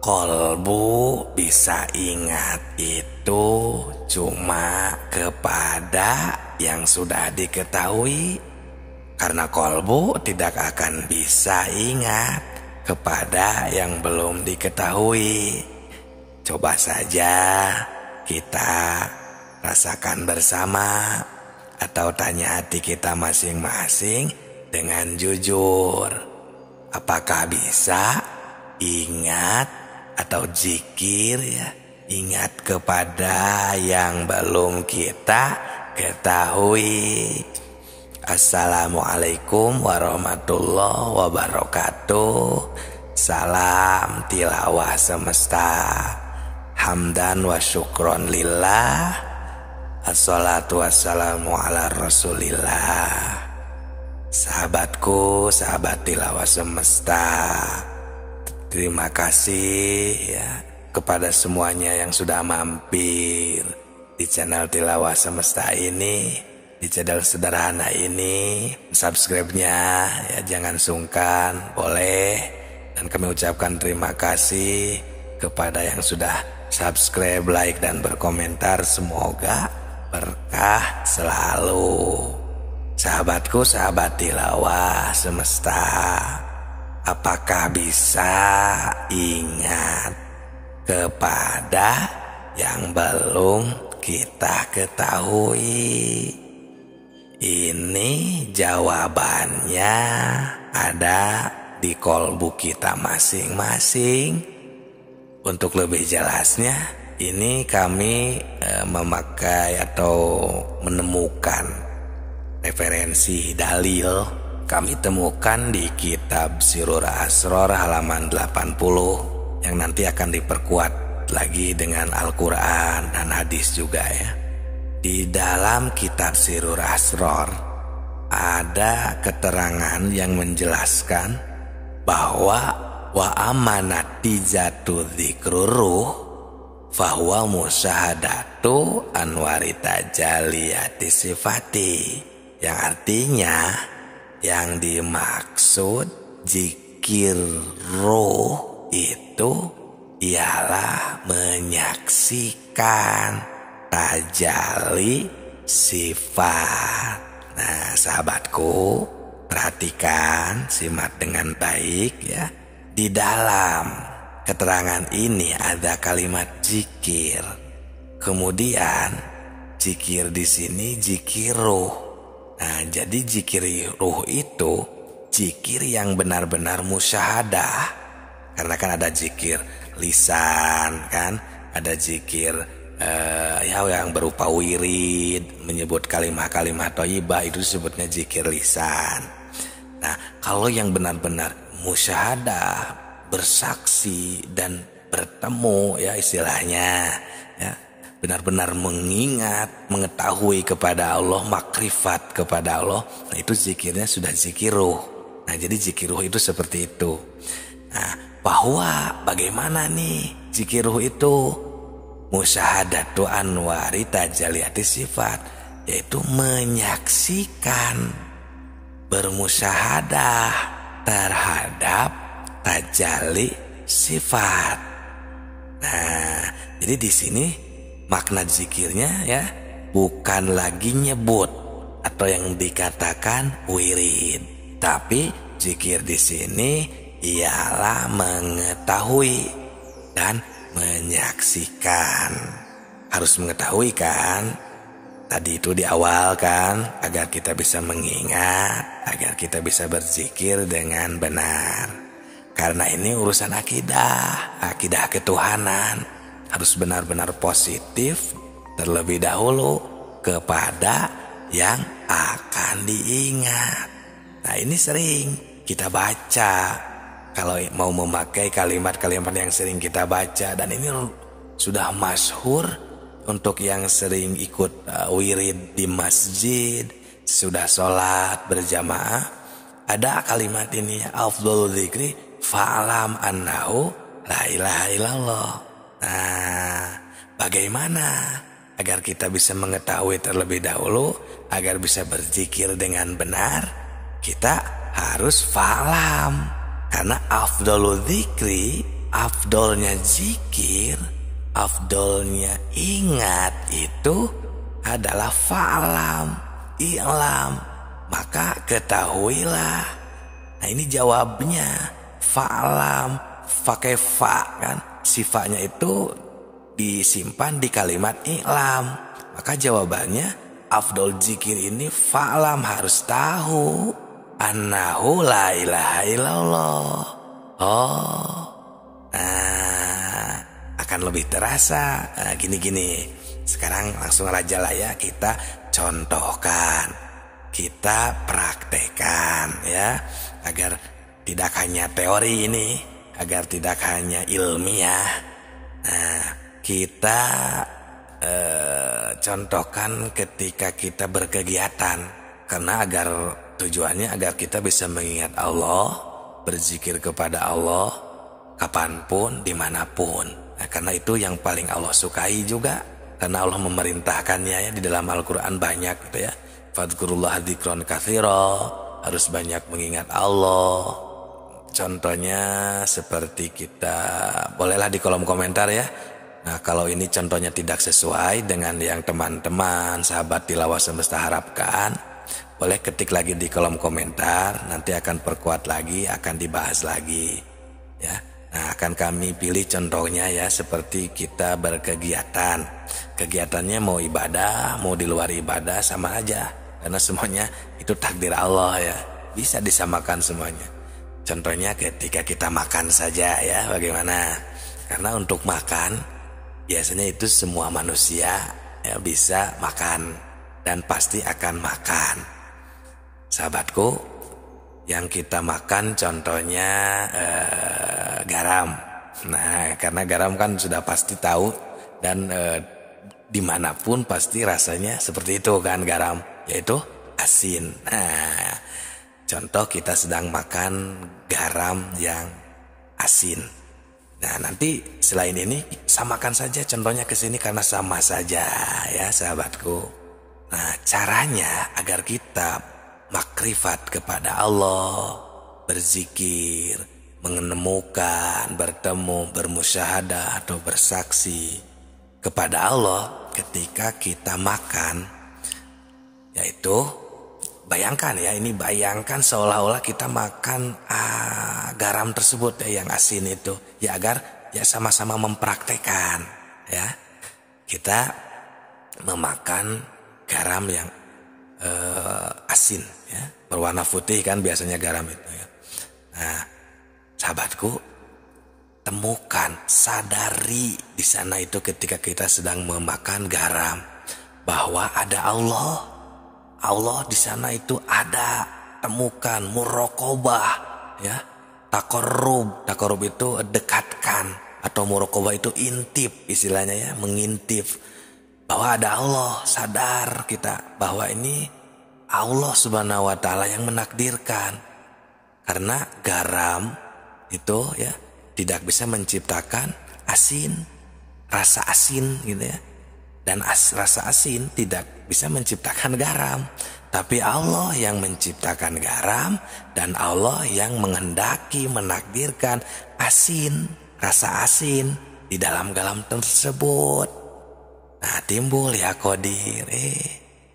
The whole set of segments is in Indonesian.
Kolbu bisa ingat itu cuma kepada yang sudah diketahui, karena kolbu tidak akan bisa ingat kepada yang belum diketahui. Coba saja kita rasakan bersama, atau tanya hati kita masing-masing dengan jujur. Apakah bisa ingat atau zikir ya, ingat kepada yang belum kita ketahui? Assalamualaikum warahmatullahi wabarakatuh. Salam tilawah semesta. Hamdan wa syukron lillah. Assalatu wassalamu ala rasulillah. Sahabatku, sahabat tilawah semesta, terima kasih ya kepada semuanya yang sudah mampir di channel tilawah semesta ini, di channel sederhana ini. Subscribe-nya ya, jangan sungkan, boleh. Dan kami ucapkan terima kasih kepada yang sudah subscribe, like, dan berkomentar. Semoga berkah selalu. Sahabatku, sahabat tilawah semesta, apakah bisa ingat kepada yang belum kita ketahui? Ini jawabannya ada di kolbu kita masing-masing. Untuk lebih jelasnya, ini kami memakai atau menemukan referensi dalil. Kami temukan di kitab Sirur Asror halaman 80, yang nanti akan diperkuat lagi dengan Al-Quran dan hadis juga ya. Di dalam kitab Sirur Asror ada keterangan yang menjelaskan bahwa wa amanati jatu dzikruruh fahuwa musyahadatu anwari tajaliyati sifati, yang artinya yang dimaksud zikir ruh itu ialah menyaksikan tajalli sifat. Nah, sahabatku, perhatikan, simak dengan baik ya. Di dalam keterangan ini ada kalimat zikir. Kemudian zikir di sini zikir ruh. Nah, jadi zikir ruh itu zikir yang benar-benar musyahadah. Karena kan ada zikir lisan kan, ada zikir ya yang berupa wirid, menyebut kalimat-kalimat thayyibah, itu disebutnya zikir lisan. Nah, kalau yang benar-benar musyahadah, bersaksi dan bertemu ya istilahnya ya, benar-benar mengingat, mengetahui kepada Allah, makrifat kepada Allah, nah itu zikirnya sudah zikir ruh. Nah, jadi zikir ruh itu seperti itu. Nah, bahwa bagaimana nih zikir ruh itu? Musyahadatu anwari tajaliyati sifat, yaitu menyaksikan, bermusyahadah terhadap tajalli sifat. Nah, jadi di sini makna zikirnya ya bukan lagi nyebut atau yang dikatakan wirid, tapi zikir di sini ialah mengetahui dan menyaksikan. Harus mengetahui kan? Tadi itu di awal kan, agar kita bisa mengingat, agar kita bisa berzikir dengan benar. Karena ini urusan akidah, akidah ketuhanan. Harus benar-benar positif terlebih dahulu kepada yang akan diingat. Nah, ini sering kita baca. Kalau mau memakai kalimat-kalimat yang sering kita baca, dan ini sudah masyhur untuk yang sering ikut wirid di masjid, sudah sholat berjamaah, ada kalimat ini, afdhalul dzikri fa'lam annahu la ilaha illallah. Nah, bagaimana agar kita bisa mengetahui terlebih dahulu, agar bisa berzikir dengan benar? Kita harus fa'lam. Karena afdhalul dzikri afdolnya zikir, afdolnya ingat itu adalah fa'lam, i'lam, maka ketahuilah. Nah ini jawabnya, fa'lam, pakai fa kan, sifatnya itu disimpan di kalimat i'lam, maka jawabannya afdol zikir ini fa'lam, harus tahu annahu la ilaha illallah. Oh, nah akan lebih terasa. Nah, gini-gini. Sekarang langsung aja lah ya, kita contohkan, kita praktekkan ya, agar tidak hanya teori ini, agar tidak hanya ilmiah. Nah, kita contohkan ketika kita berkegiatan, karena tujuannya agar kita bisa mengingat Allah, berzikir kepada Allah kapanpun, dimanapun. Nah, karena itu yang paling Allah sukai juga, karena Allah memerintahkannya ya di dalam Al-Quran banyak gitu ya. Fadhkurullah dzikron katsira, harus banyak mengingat Allah. Contohnya seperti kita, bolehlah di kolom komentar ya. Nah kalau ini contohnya tidak sesuai dengan yang teman-teman sahabat tilawah semesta harapkan, boleh ketik lagi di kolom komentar, nanti akan perkuat lagi, akan dibahas lagi ya. Nah akan kami pilih contohnya ya, seperti kita berkegiatan. Kegiatannya mau ibadah, mau di luar ibadah sama aja, karena semuanya itu takdir Allah ya, bisa disamakan semuanya. Contohnya ketika kita makan saja ya, bagaimana? Karena untuk makan biasanya itu semua manusia ya bisa makan dan pasti akan makan. Sahabatku, yang kita makan contohnya garam. Nah karena garam kan sudah pasti tahu, dan dimanapun pasti rasanya seperti itu kan garam, yaitu asin. Nah contoh kita sedang makan garam yang asin. Nah nanti selain ini samakan saja contohnya ke sini, karena sama saja ya sahabatku. Nah caranya agar kita makrifat kepada Allah, berzikir, menemukan, bertemu, bermusyahadah atau bersaksi kepada Allah ketika kita makan, yaitu bayangkan ya, ini bayangkan seolah-olah kita makan garam tersebut ya, yang asin itu ya, agar ya sama-sama mempraktekkan ya, kita memakan garam yang asin ya, berwarna putih kan biasanya garam itu ya. Nah sahabatku, temukan, sadari di sana itu ketika kita sedang memakan garam, bahwa ada Allah. Allah di sana itu ada, temukan, muraqabah ya, takorub itu dekatkan, atau muraqabah itu intip istilahnya ya, mengintip bahwa ada Allah. Sadar kita bahwa ini Allah subhanahu wa ta'ala yang menakdirkan, karena garam itu ya tidak bisa menciptakan asin, rasa asin gitu ya, dan rasa asin tidak bisa menciptakan garam, tapi Allah yang menciptakan garam, dan Allah yang menghendaki, menakdirkan asin, rasa asin di dalam garam tersebut. Nah timbul ya qadir,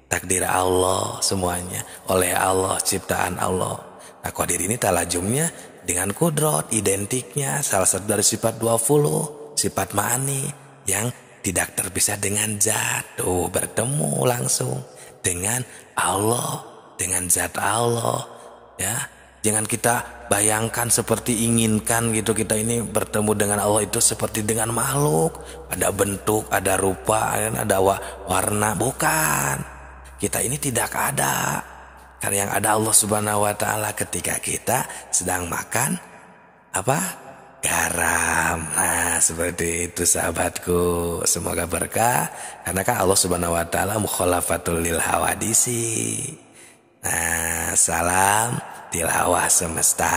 takdir Allah semuanya, oleh Allah, ciptaan Allah. Nah qadir ini talajumnya dengan kudrot, identiknya salah satu dari sifat 20, sifat ma'ani yang tidak terpisah dengan zat. Tuh bertemu langsung dengan Allah, dengan zat Allah ya. Jangan kita bayangkan seperti inginkan gitu, kita ini bertemu dengan Allah itu seperti dengan makhluk, ada bentuk, ada rupa, ada warna. Bukan, kita ini tidak ada, karena yang ada Allah subhanahu wa ta'ala ketika kita sedang makan apa? Garam. Nah seperti itu sahabatku, semoga berkah, karena kan Allah subhanahu wa ta'ala mukhalafatul lil hawadisi. Nah salam tilawah semesta.